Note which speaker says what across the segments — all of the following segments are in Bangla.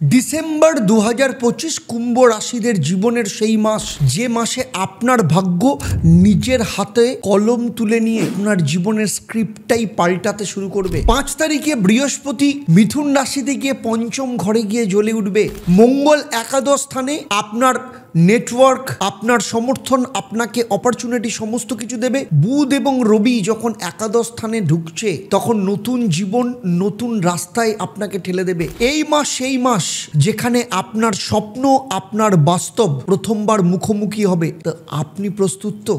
Speaker 1: ডিসেম্বর ২০২৫ কুম্ভ রাশিদের জীবনের সেই মাস, যে মাসে আপনার ভাগ্য নিজের হাতে কলম তুলে নিয়ে আপনার জীবনের স্ক্রিপ্টটাই পাল্টাতে শুরু করবে। ৫ তারিখে বৃহস্পতি মিথুন রাশিতে গিয়ে পঞ্চম ঘরে গিয়ে জ্বলে উঠবে। মঙ্গল একাদশ স্থানে আপনার নেটওয়ার্ক, আপনার সমর্থন, আপনাকে অপরচুনিটি সমস্ত কিছু দেবে। বুধ এবং রবি যখন একাদশ স্থানে ঢুকছে তখন নতুন জীবন, নতুন রাস্তায় আপনাকে ঠেলে দেবে। এই মাস সেই মাস যেখানে আপনার স্বপ্ন, আপনার বাস্তব প্রথমবার মুখোমুখি হবে। তো আপনি প্রস্তুত তো?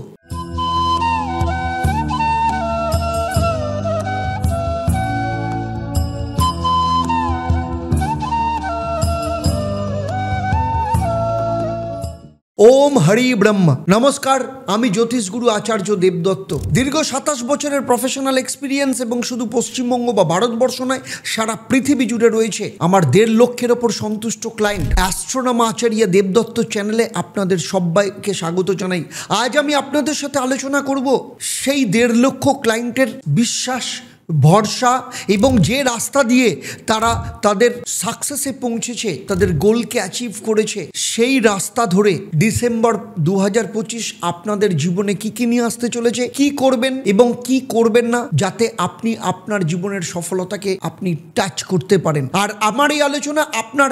Speaker 1: ওম হরি ব্রহ্মা। নমস্কার, আমি জ্যোতিষগুরু আচার্য দেবদত্ত। দীর্ঘ ২৭ বছরের প্রফেশনাল এক্সপিরিয়েন্স এবং শুধু পশ্চিমবঙ্গ বা ভারতবর্ষ নয়, সারা পৃথিবী জুড়ে রয়েছে আমার ১.৫ লক্ষের ওপর সন্তুষ্ট ক্লায়েন্ট। অ্যাস্ট্রোনমা আচার্য দেবদত্ত চ্যানেলে আপনাদের সবাইকে স্বাগত জানাই। আজ আমি আপনাদের সাথে আলোচনা করব সেই ১.৫ লক্ষ ক্লায়েন্টের বিশ্বাস, ভরসা এবং যে রাস্তা দিয়ে তারা তাদের সাকসেসে পৌঁছেছে, তাদের গোলকে অ্যাচিভ করেছে, সেই রাস্তা ধরে ডিসেম্বর ২০২৫ আপনাদের জীবনে কি কি নিয়ে আসতে চলেছে, কি করবেন এবং কি করবেন না, যাতে আপনি আপনার জীবনের সফলতাকে আপনি টাচ করতে পারেন। আর আমার এই আলোচনা আপনার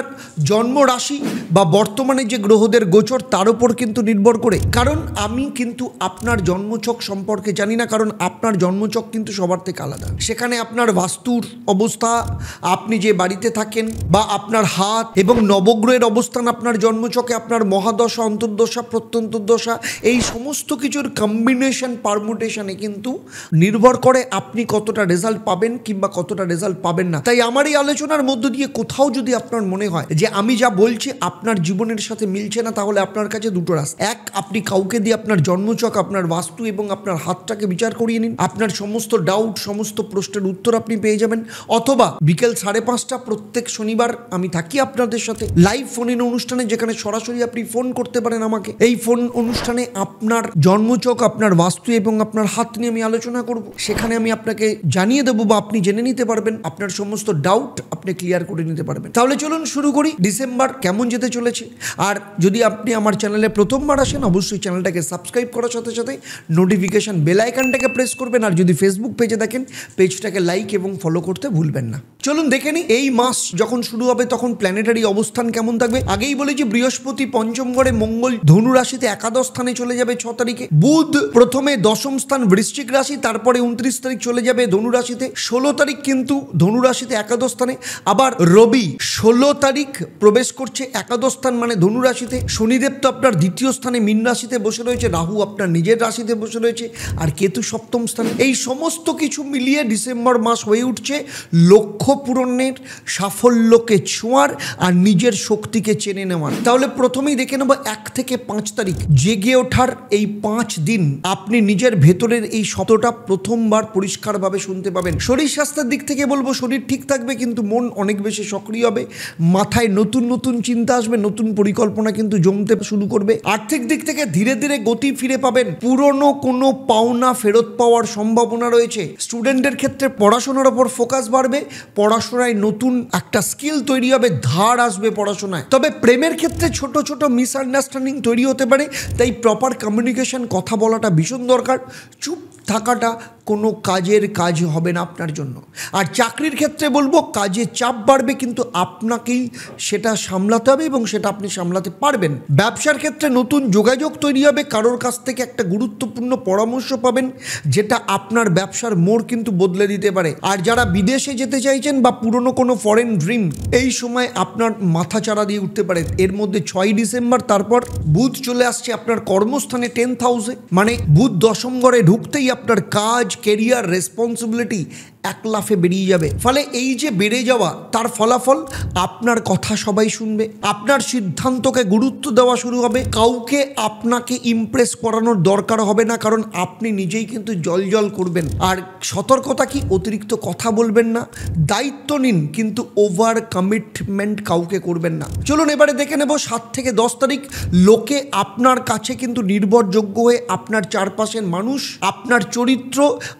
Speaker 1: জন্ম রাশি বা বর্তমানে যে গ্রহদের গোচর তার উপর কিন্তু নির্ভর করে। কারণ আমি কিন্তু আপনার জন্মছক সম্পর্কে জানি না, কারণ আপনার জন্মছক কিন্তু সবার থেকে আলাদা। সেখানে আপনার বাস্তুর অবস্থা, আপনি যে বাড়িতে থাকেন বা আপনার হাত এবং নবগ্রহের অবস্থান আপনার জন্মছকে, আপনার মহাদশা, অন্তর্দশা, প্রত্যন্তর্দশা, এই সমস্ত কিছুর কম্বিনেশন, পারমুটেশনে কিন্তু নির্ভর করে আপনি কতটা রেজাল্ট পাবেন কিংবা কতটা রেজাল্ট পাবেন না। তাই আমার এই আলোচনার মধ্য দিয়ে কোথাও যদি আপনার মনে হয় যে আমি যা বলছি আপনার জীবনের সাথে মিলছে না, তাহলে আপনার কাছে দুটো রাস্তা। এক, আপনি কাউকে দিয়ে আপনার জন্মছক, আপনার বাস্তু এবং আপনার হাতটাকে বিচার করিয়ে নিন। আপনার সমস্ত ডাউট, সমস্ত প্রশ্নের উত্তর আপনি পেয়ে যাবেন। অথবা বিকেল ৫:৩০ প্রত্যেক শনিবার আমি থাকি আপনাদের সাথে লাইভ ফোন ইন অনুষ্ঠানে, যেখানে সরাসরি আপনি ফোন করতে পারেন আমাকে। এই ফোন অনুষ্ঠানে আপনার জন্মছক, আপনার বাস্তু এবং আপনার হাত নিয়ে আমি আলোচনা করব। সেখানে আমি আপনাকে জানিয়ে দেবো বা আপনি জেনে নিতে পারবেন, আপনার সমস্ত ডাউট আপনি ক্লিয়ার করে নিতে পারবেন। তাহলে চলুন শুরু করি। ডিসেম্বর কেমন যেতে চলেছে। আর যদি আপনি আমার চ্যানেলে প্রথমবার আসেন, অবশ্যই চ্যানেলটাকে সাবস্ক্রাইব করার সাথে সাথে নোটিফিকেশন বেল আইকনটাকে প্রেস করবেন। আর যদি ফেসবুক পেজে দেখেন, পেজটাকে লাইক এবং ফলো করতে ভুলবেন না। চলুন দেখে নিই এই মাস যখন শুরু হবে তখন প্ল্যানেটারি অবস্থান কেমন থাকবে। আগেই বলেছি বৃহস্পতি পঞ্চম ঘরে, মঙ্গল ধনু রাশিতে একাদশ স্থানে চলে যাবে ৬ তারিখে। বুধ প্রথমে দশম স্থান বৃশ্চিক রাশি, তারপরে ২৯ তারিখ চলে যাবে ধনু রাশিতে। ১৬ তারিখ কিন্তু ধনু রাশিতে একাদশ স্থানে। আবার রবি ১৬ তারিখ প্রবেশ করছে একাদশ স্থান মানে ধনু রাশিতে। শনিদেব তো আপনার দ্বিতীয় স্থানে মীন রাশিতে বসে রয়েছে, রাহু আপনার নিজের রাশিতে বসে রয়েছে, আর কেতু সপ্তম স্থানে। এই সমস্ত কিছু মিলিয়ে ডিসেম্বর মাস হয়ে উঠছে লক্ষ্য পূরণের, সাফল্যকে ছোঁয়ার আর নিজের শক্তিকে চেনে নেওয়ার। তাহলে প্রথমেই দেখে নেব ১ থেকে ৫ তারিখ জেগে ওঠার এই ৫ দিন আপনি নিজের ভেতরের এই শব্দটা প্রথমবার পরিষ্কারভাবে শুনতে পাবেন। শরীর স্বাস্থ্যের দিক থেকে বলবো শরীর ঠিক থাকবে, কিন্তু মন অনেক বেশি সক্রিয় হবে। মাথায় নতুন নতুন চিন্তা আসবে, নতুন পরিকল্পনা কিন্তু জমতে শুরু করবে। আর্থিক দিক থেকে ধীরে ধীরে গতি ফিরে পাবেন। পুরনো কোনো পাওনা ফেরত পাওয়ার সম্ভাবনা রয়েছে। স্টুডেন্টের ক্ষেত্রে পড়াশোনার ওপর ফোকাস বাড়বে, পড়াশোনায় নতুন একটা স্কিল তৈরি হবে, ধার আসবে পড়াশোনায়। তবে প্রেমের ক্ষেত্রে ছোট ছোট মিসআন্ডারস্ট্যান্ডিং তৈরি হতে পারে, তাই প্রপার কমিউনিকেশন, কথা বলাটা ভীষণ দরকার। চুপ থাকাটা কোনো কাজের কাজ হবে না আপনার জন্য। আর চাকরির ক্ষেত্রে বলবো কাজে চাপ বাড়বে, কিন্তু আপনাকেই সেটা সামলাতে হবে এবং সেটা আপনি সামলাতে পারবেন। ব্যবসার ক্ষেত্রে নতুন যোগাযোগ তৈরি হবে, কারোর কাছ থেকে একটা গুরুত্বপূর্ণ পরামর্শ পাবেন, যেটা আপনার ব্যবসার মোড় কিন্তু বদলে দিতে পারে। আর যারা বিদেশে যেতে চাইছেন বা পুরনো কোনো ফরেন ড্রিম, এই সময় আপনার মাথা চাড়া দিয়ে উঠতে পারে। এর মধ্যে ৬ ডিসেম্বর তারপর বুধ চলে আসছে আপনার কর্মস্থানে 10th হাউসে, মানে বুধ দশম ঘরে ঢুকতেই আপনার কাজ, কেরিয়ার, রেসপন্সিবিলিটি এক লাফে বেরিয়ে যাবে। ফলে এই যে বেড়ে যাওয়া, তার ফলাফল আপনার কথা সবাই শুনবে, আপনার সিদ্ধান্তকে গুরুত্ব দেওয়া শুরু হবে। কাউকে আপনাকে ইমপ্রেস করানোর দরকার হবে না, কারণ আপনি নিজেই কিন্তু জল করবেন। আর সতর্কতা কি, অতিরিক্ত কথা বলবেন না, দায়িত্ব নিন, কিন্তু ওভার কমিটমেন্ট কাউকে করবেন না। চলুন এবারে দেখে নেব ৭ থেকে ১০ তারিখ। লোকে আপনার কাছে কিন্তু নির্ভরযোগ্য হয়ে আপনার চারপাশের মানুষ আপনার চরিত্র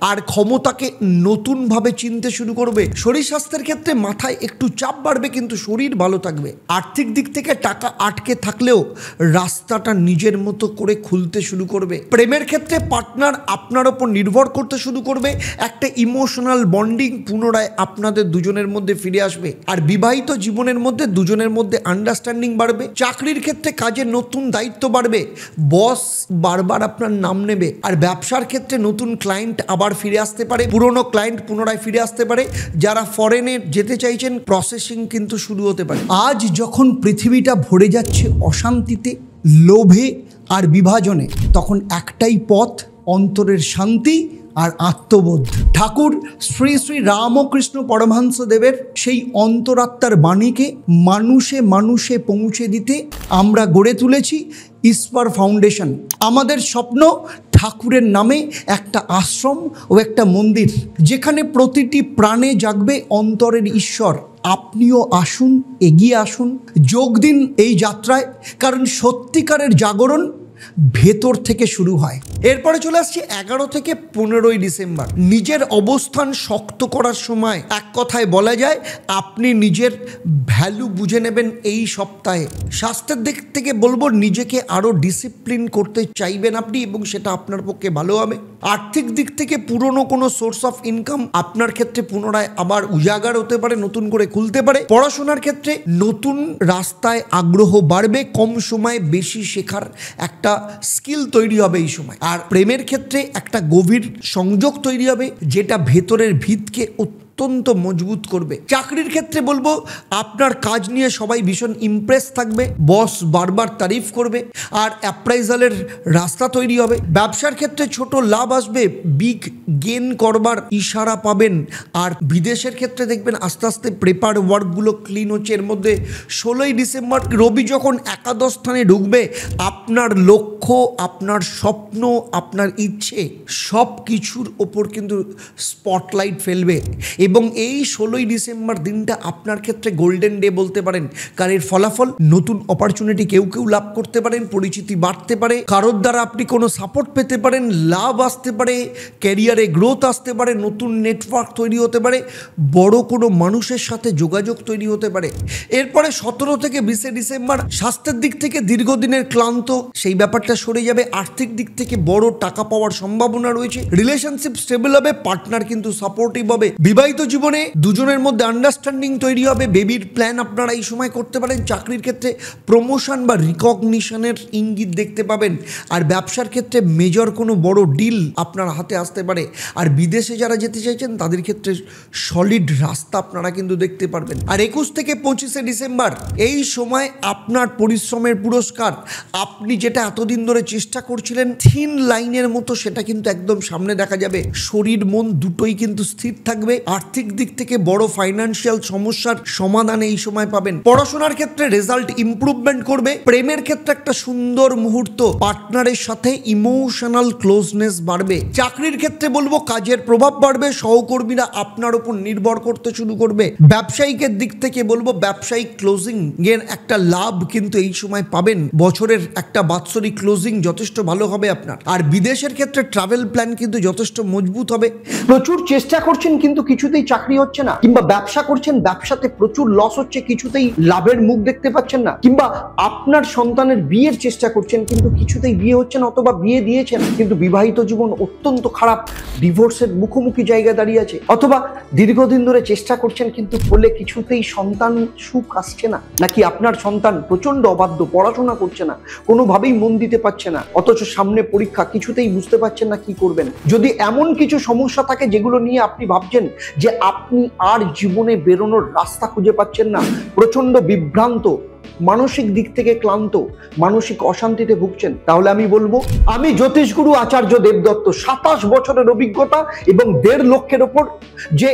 Speaker 1: আর ক্ষমতাকে নতুনভাবে নতুনভাবে চিনতে শুরু করবে। শরীর স্বাস্থ্যের ক্ষেত্রে মাথায় একটু চাপ বাড়বে, কিন্তু শরীর ভালো থাকবে। আর্থিক দিক থেকে টাকা আটকে থাকলেও রাস্তাটা নিজের মতো করে খুলতে শুরু করবে। প্রেমের ক্ষেত্রে পার্টনার আপনার ওপর নির্ভর করতে শুরু করবে, একটা ইমোশনাল বন্ডিং পুনরায় আপনাদের দুজনের মধ্যে ফিরে আসবে। আর বিবাহিত জীবনের মধ্যে দুজনের মধ্যে আন্ডারস্ট্যান্ডিং বাড়বে। চাকরির ক্ষেত্রে কাজের নতুন দায়িত্ব বাড়বে, বস বারবার আপনার নাম নেবে। আর ব্যবসার ক্ষেত্রে নতুন ক্লায়েন্ট আবার ফিরে আসতে পারে, পুরনো ক্লায়েন্ট পুনরায় ফিরে আসতে পারে। যারা ফরেনে যেতে চাইছেন, প্রসেসিং কিন্তু শুরু হতে পারে। আজ যখন পৃথিবীটা ভরে যাচ্ছে অশান্তিতে, লোভে আর বিভাজনে, তখন একটাই পথ, অন্তরের শান্তি আর আত্মবোধ। ঠাকুর শ্রী শ্রী রামকৃষ্ণ পরমহংস দেবের সেই অন্তরাত্মার বাণীকে মানুষে মানুষে পৌঁছে দিতে আমরা গড়ে তুলেছি ঈশ্বর ফাউন্ডেশন। আমাদের স্বপ্ন ঠাকুরের নামে একটা আশ্রম ও একটা মন্দির, যেখানে প্রতিটি প্রাণে জাগবে অন্তরের ঈশ্বর। আপনিও আসুন, এগিয়ে আসুন, যোগ দিন এই যাত্রায়, কারণ সত্যিকারের জাগরণ ভেতর থেকে শুরু হয়। এরপরে চলে আসছি 11 থেকে 15ই ডিসেম্বর। নিজের অবস্থান শক্ত করার সময়। এক কথায় বলা যায়, আপনি নিজের ভ্যালু বুঝে নেবেন এই সপ্তাহে। স্বাস্থ্যের দিক থেকে বলবো, নিজেকে আরও ডিসিপ্লিন করতে চাইবেন আপনি, এবং সেটা আপনার পক্ষে ভালো হবে। আর্থিক দিক থেকে পুরনো কোনো সোর্স অফ ইনকাম আপনার ক্ষেত্রে পুনরায় আবার উজাগার হতে পারে, নতুন করে খুলতে পারে। পড়াশোনার ক্ষেত্রে নতুন রাস্তায় আগ্রহ বাড়বে, কম সময়ে বেশি শেখার একটা স্কিল তৈরি হবে এই সময়। আর প্রেমের ক্ষেত্রে একটা গভীর সংযোগ তৈরি হবে, যেটা ভেতরের ভিতকে অত্যন্ত মজবুত করবে। চাকরির ক্ষেত্রে বলবো, আপনার কাজ নিয়ে সবাই ভীষণ ইমপ্রেস থাকবে, বস বারবার তারিফ করবে, আর অ্যাপ্রাইজালের রাস্তা তৈরি হবে। ব্যবসার ক্ষেত্রে ছোট লাভ আসবে, বিগ গেন করবার ইশারা পাবেন। আর বিদেশের ক্ষেত্রে দেখবেন আস্তে আস্তে পেপার ওয়ার্কগুলো ক্লিন হচ্ছে। এর মধ্যে 16ই ডিসেম্বর রবি যখন একাদশ স্থানে ঢুকবে, আপনার লক্ষ্য, আপনার স্বপ্ন, আপনার ইচ্ছে সব কিছুর ওপর কিন্তু স্পটলাইট ফেলবে। এবং এই 16ই ডিসেম্বর দিনটা আপনার ক্ষেত্রে গোল্ডেন ডে বলতে পারেন। কারণ এর ফলাফল, নতুন অপরচুনিটি কেউ লাভ করতে পারেন, পরিচিতি বাড়তে পারে, কারোর দ্বারা আপনি কোনো সাপোর্ট পেতে পারেন, লাভ আসতে পারে, ক্যারিয়ারে গ্রোথ আসতে পারে, নতুন নেটওয়ার্ক তৈরি হতে পারে, বড় কোনো মানুষের সাথে যোগাযোগ তৈরি হতে পারে। এরপরে 17 থেকে 20 ডিসেম্বর স্বাস্থ্যের দিক থেকে দীর্ঘদিনের ক্লান্ত, সেই ব্যাপারটা সরে যাবে। আর্থিক দিক থেকে বড় টাকা পাওয়ার সম্ভাবনা রয়েছে। রিলেশনশিপ স্টেবল হবে, পার্টনার কিন্তু সাপোর্টিভ হবে। বিবাহিত জীবনে দুজনের মধ্যে আন্ডারস্ট্যান্ডিং তৈরি হবে, বেবির প্ল্যান আপনারা এই সময় করতে পারেন। চাকরির ক্ষেত্রে প্রমোশন বা রিকগনিশনের ইঙ্গিত দেখতে পাবেন। আর ব্যবসার ক্ষেত্রে মেজর কোনো বড় ডিল আপনার হাতে আসতে পারে। আর বিদেশে যারা যেতে চাইছেন, তাদের ক্ষেত্রে সলিড রাস্তা আপনারা কিন্তু দেখতে পারবেন। আর 21 থেকে 25 ডিসেম্বর এই সময় আপনার পরিশ্রমের পুরস্কার। আপনি যেটা এতদিন ধরে চেষ্টা করছিলেন থিন লাইনের মতো, সেটা কিন্তু একদম সামনে দেখা যাবে। শরীর মন দুটোই কিন্তু স্থির থাকবে। আর্থিক দিক থেকে বড় ফাইন্যান্সিয়াল সমস্যার সমাধান এই সময় পাবেন। পড়াশোনার ক্ষেত্রে রেজাল্ট ইমপ্রুভমেন্ট করবে। প্রেমের ক্ষেত্রে একটা সুন্দর মুহূর্ত, পার্টনারের সাথে ইমোশনাল ক্লোজনেস বাড়বে। চাকরির ক্ষেত্রে বলবো, কাজের প্রভাব বাড়বে, সহকর্মীরা আপনার উপর নির্ভর করতে শুরু করবে। ব্যবসায়িকের দিক থেকে বলবো, ব্যবসায়িক ক্লোজিং এর একটা লাভ কিন্তু এই সময় পাবেন। বছরের একটা বাৎসরিক ক্লোজিং যথেষ্ট ভালো হবে আপনার। আর বিদেশের ক্ষেত্রে ট্রাভেল প্ল্যান কিন্তু যথেষ্ট মজবুত হবে।
Speaker 2: প্রচুর চেষ্টা করছেন কিন্তু কিছুতেই চাকরি হচ্ছে না, কিংবা ব্যবসা করছেন, ব্যবসাতে প্রচুর লস হচ্ছে, কিছুতেই লাভের মুখ দেখতে পাচ্ছেন না, কিংবা আপনার সন্তানের বিয়ের চেষ্টা করছেন কিন্তু কিছুতেই বিয়ে হচ্ছে না, অথবা বিয়ে দিয়েছেন কিন্তু বিবাহিত জীবন অত্যন্ত খারাপ, ডিভোর্সের মুখোমুখি জায়গায় দাঁড়িয়ে আছে, অথবা দীর্ঘদিন ধরে চেষ্টা করছেন কিন্তু ফলে কিছুতেই সন্তান সুখ আসছে না, নাকি আপনার সন্তান প্রচন্ড অবাধ্য, পড়াশোনা করছে না, কোনোভাবেই মন দিতে পারছে না, অথচ সামনে পরীক্ষা, কিছুতেই বুঝতে পারছেন না কি করবেন। যদি এমন কিছু সমস্যা থাকে যেগুলো নিয়ে আপনি ভাবছেন যে আপনি আর জীবনে বেরোনোর রাস্তা খুঁজে পাচ্ছেন না, প্রচন্ড বিভ্রান্ত, মানসিক দিক থেকে ক্লান্ত, মানসিক অশান্তিতে ভুগছেন, তাহলে আমি বলবো, আমি জ্যোতিষগুরু আচার্য দেবদত্ত, 27 বছরের অভিজ্ঞতা এবং 1.5 লক্ষের ওপর যে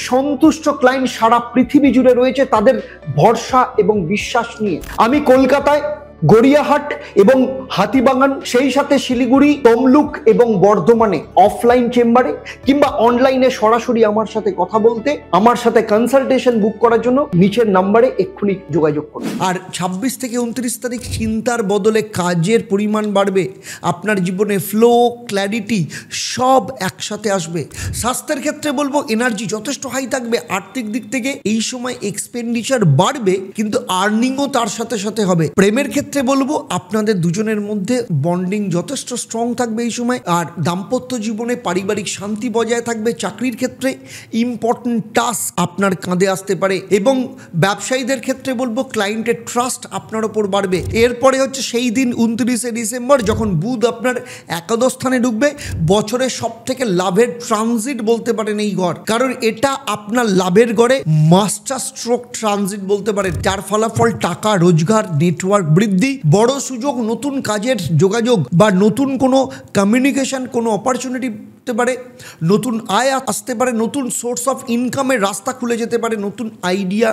Speaker 2: সন্তুষ্ট ক্লায়েন্ট সারা পৃথিবী জুড়ে রয়েছে, তাদের ভরসা এবং বিশ্বাস নিয়ে আমি কলকাতায় গড়িয়াহাট এবং হাতিবাগান, সেই সাথে শিলিগুড়ি, তমলুক এবং বর্ধমানে অফলাইন চেম্বারে কিংবা অনলাইনে সরাসরি আমার সাথে কথা বলতে, আমার সাথে কনসালটেশন বুক করার জন্য নিচের নাম্বারে এক্ষুনি যোগাযোগ করুন।
Speaker 1: আর 26 থেকে 29 তারিখ চিন্তার বদলে কাজের পরিমাণ বাড়বে, আপনার জীবনে ফ্লো, ক্ল্যারিটি সব একসাথে আসবে। স্বাস্থ্যের ক্ষেত্রে বলবো এনার্জি যথেষ্ট হাই থাকবে। আর্থিক দিক থেকে এই সময় এক্সপেন্ডিচার বাড়বে, কিন্তু আর্নিংও তার সাথে সাথে হবে। প্রেমের ক্ষেত্রে বলবো আপনাদের দুজনের মধ্যে বন্ডিং যথেষ্ট স্ট্রং থাকবে এই সময়। আর দাম্পত্য জীবনে পারিবারিক শান্তি বজায় থাকবে। চাকরির ক্ষেত্রে ইম্পর্টেন্ট টাস্ক আপনার কাঁধে আসতে পারে। এবং ব্যবসায়ীদের ক্ষেত্রে বলবো ক্লায়েন্টের ট্রাস্ট আপনার ওপর বাড়বে। এরপরে হচ্ছে সেই দিন 29শে ডিসেম্বর যখন বুধ আপনার একাদশ স্থানে ঢুকবে। বছরের সব থেকে লাভের ট্রানজিট বলতে পারেন এই ঘর, কারণ এটা আপনার লাভের ঘরে মাস্টার স্ট্রোক ট্রানজিট বলতে পারেন, যার ফলাফল টাকা রোজগার, নেটওয়ার্ক বৃদ্ধি, বড় সুযোগ, নতুন কাজের যোগাযোগ বা নতুন কোনো কমিউনিকেশন, কোনো অপরচুনিটি পারে, নতুন আয় আসতে পারে, নতুন সোর্স অফ ইনকামের রাস্তা খুলে যেতে পারে, নতুন আইডিয়া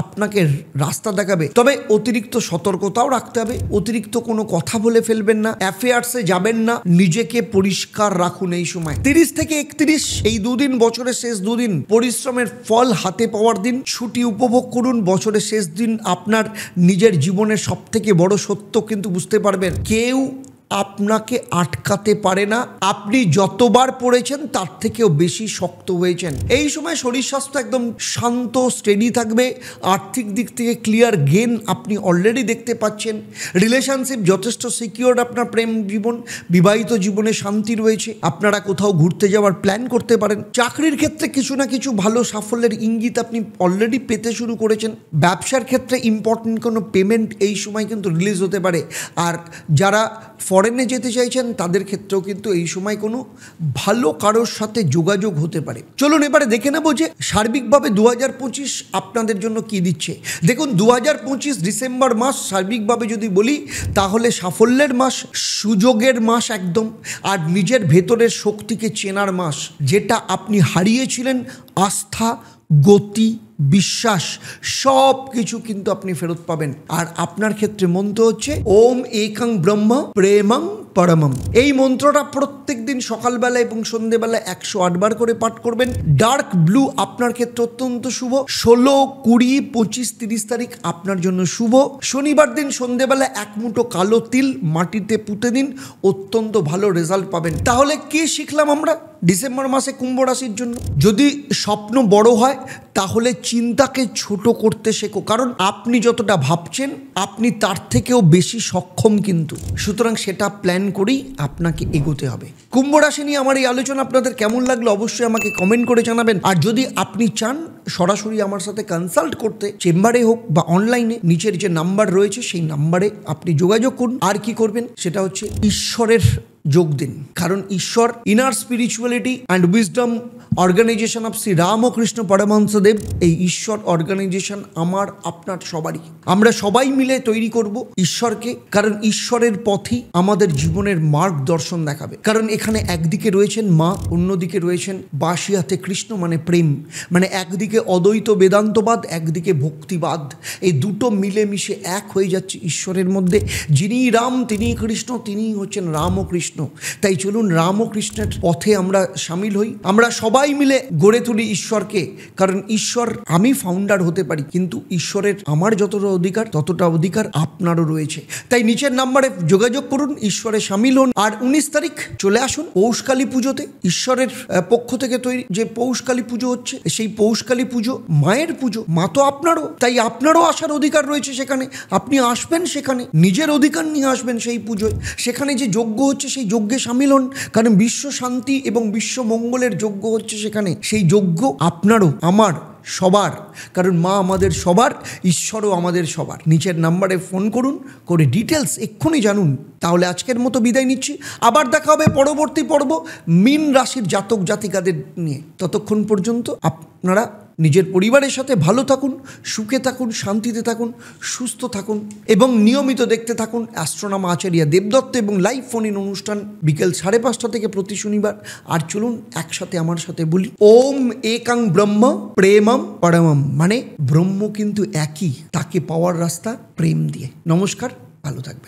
Speaker 1: আপনাকে রাস্তা দেখাবে। তবে অতিরিক্ত সতর্কতাও রাখতে হবে। অতিরিক্ত কোনো কথা বলে ফেলবেন না, অ্যাফেয়ার্সে যাবেন না, নিজেকে পরিষ্কার রাখুন এই সময়। 30 থেকে 31 এই দুদিন, বছরের শেষ দুদিন, পরিশ্রমের ফল হাতে পাওয়ার দিন। ছুটি উপভোগ করুন। বছরের শেষ দিন আপনার নিজের জীবনের সব থেকে বড় সত্য কিন্তু বুঝতে পারবেন, কেউ আপনাকে আটকাতে পারে না। আপনি যতবার পড়েছেন তার থেকেও বেশি শক্ত হয়েছেন। এই সময় শরীর স্বাস্থ্য একদম শান্ত, স্টেডি থাকবে। আর্থিক দিক থেকে ক্লিয়ার গেন আপনি অলরেডি দেখতে পাচ্ছেন। রিলেশনশিপ যথেষ্ট সিকিউর। আপনার প্রেম জীবন, বিবাহিত জীবনে শান্তি রয়েছে। আপনারা কোথাও ঘুরতে যাওয়ার প্ল্যান করতে পারেন। চাকরির ক্ষেত্রে কিছু না কিছু ভালো সাফল্যের ইঙ্গিত আপনি অলরেডি পেতে শুরু করেছেন। ব্যবসার ক্ষেত্রে ইম্পর্টেন্ট কোনো পেমেন্ট এই সময় কিন্তু রিলিজ হতে পারে। আর যারা ফরেনে যেতে চাইছেন তাদের ক্ষেত্রেও কিন্তু এই সময় কোনো ভালো কারোর সাথে যোগাযোগ হতে পারে। চলুন এবারে দেখে নেব যে সার্বিকভাবে 2025 আপনাদের জন্য কি দিচ্ছে। দেখুন 2025 ডিসেম্বর মাস সার্বিকভাবে যদি বলি তাহলে সাফল্যের মাস, সুযোগের মাস একদম, আর নিজের ভেতরের শক্তিকে চেনার মাস। যেটা আপনি হারিয়েছিলেন, আস্থা, গতি, বিশ্বাস সব কিছু কিন্তু আপনি ফেরত পাবেন। আর আপনার ক্ষেত্রে মন্ত্র হচ্ছে ওম একং ব্রহ্ম প্রেমং পরমম। এই মন্ত্রটা প্রত্যেক দিন সকালবেলা এবং সন্ধ্যেবেলা 108 বার করে পাঠ করবেন। ডার্ক ব্লু আপনার ক্ষেত্রে অত্যন্ত শুভ। 16, 20, 25, 30 তারিখ আপনার জন্য শুভ। শনিবার দিন সন্ধ্যেবেলা 1 মুঠো কালো তিল মাটিতে পুঁতে দিন, অত্যন্ত ভালো রেজাল্ট পাবেন। তাহলে কি শিখলাম আমরা ডিসেম্বর মাসে কুম্ভ রাশির জন্য? যদি স্বপ্ন বড় হয় তাহলে চিন্তাকে ছোট করতে শেখো, কারণ আপনি যতটা ভাবছেন আপনি তার থেকেও বেশি সক্ষম কিন্তু। সুতরাং সেটা প্ল্যান করেই আপনাকে এগোতে হবে। কুম্ভ রাশি নিয়ে আমার এই আলোচনা আপনাদের কেমন লাগলো অবশ্যই আমাকে কমেন্ট করে জানাবেন। আর যদি আপনি চান সরাসরি আমার সাথে কনসাল্ট করতে, চেম্বারে হোক বা অনলাইনে, নিচের যে নাম্বার রয়েছে সেই নাম্বারে আপনি যোগাযোগ করুন। আর কি করবেন সেটা হচ্ছে ঈশ্বরের যোগ দিন, কারণ ঈশ্বর inner spirituality and wisdom organisation of Shri Ramakrishna Paramahansadev, এই ঈশ্বর অর্গানাইজেশন আমার আপনার সবারই। আমরা সবাই মিলে তৈরি করব ঈশ্বরকে, কারণ ঈশ্বরের পথই আমাদের জীবনের মার্গদর্শন দেখাবে। কারণ এখানে একদিকে রয়েছেন মা, অন্যদিকে রয়েছেন বাঁশি হাতে কৃষ্ণ, মানে প্রেম। মানে একদিকে অদ্বৈত বেদান্তবাদ, একদিকে ভক্তিবাদ। এই দুটো মিলেমিশে এক হয়ে যাচ্ছে ঈশ্বরের মধ্যে। যিনি রাম, তিনি কৃষ্ণ, তিনি হচ্ছেন রামকৃষ্ণ। তাই চলুন রামকৃষ্ণের পথে আমরা সামিল হই। আমরা সবাই মিলে গড়ে তুলি ঈশ্বরকে, কারণ ঈশ্বর, আমি ফাউন্ডার হতে পারি কিন্তু ঈশ্বরের আমার যতটা অধিকার ততটা অধিকার আপনারও রয়েছে। তাই নিচের নাম্বারে যোগাযোগ করুন, ঈশ্বরে সামিল হন। আর 19 তারিখ চলে আসুন পৌষকালী পুজোতে। ঈশ্বরের পক্ষ থেকে তৈরি যে পৌষকালী পুজো হচ্ছে, সেই পৌষকালী পুজো মায়ের পুজো। মা তো আপনারও, তাই আপনারও আসার অধিকার রয়েছে সেখানে। আপনি আসবেন সেখানে, নিজের অধিকার নিয়ে আসবেন সেই পুজোয়। সেখানে যে যজ্ঞ হচ্ছে সেই যজ্ঞে সামিল হন, কারণ বিশ্ব শান্তি এবং বিশ্ব মঙ্গলের যজ্ঞ হচ্ছে সেখানে। সেই যজ্ঞ আপনারও, আমার, সবার, কারণ মা আমাদের সবার, ঈশ্বরও আমাদের সবার। নিচের নাম্বারে ফোন করুন, করে ডিটেলস এক্ষুনি জানুন। তাহলে আজকের মতো বিদায় নিচ্ছি। আবার দেখা হবে পরবর্তী পর্ব মীন রাশির জাতক জাতিকাদের নিয়ে। ততক্ষণ পর্যন্ত আপনারা নিজের পরিবারের সাথে ভালো থাকুন, সুখে থাকুন, শান্তিতে থাকুন, সুস্থ থাকুন এবং নিয়মিত দেখতে থাকুন অ্যাস্ট্রোনমার আচার্য দেবদত্ত এবং লাইভ ফোন ইন অনুষ্ঠান বিকেল 5:30 থেকে প্রতি শনিবার। আর চলুন একসাথে আমার সাথে বলি ওম একং ব্রহ্ম প্রেমম পরমম। মানে ব্রহ্ম কিন্তু একই, তাকে পাওয়ার রাস্তা প্রেম দিয়ে। নমস্কার, ভালো থাকবেন।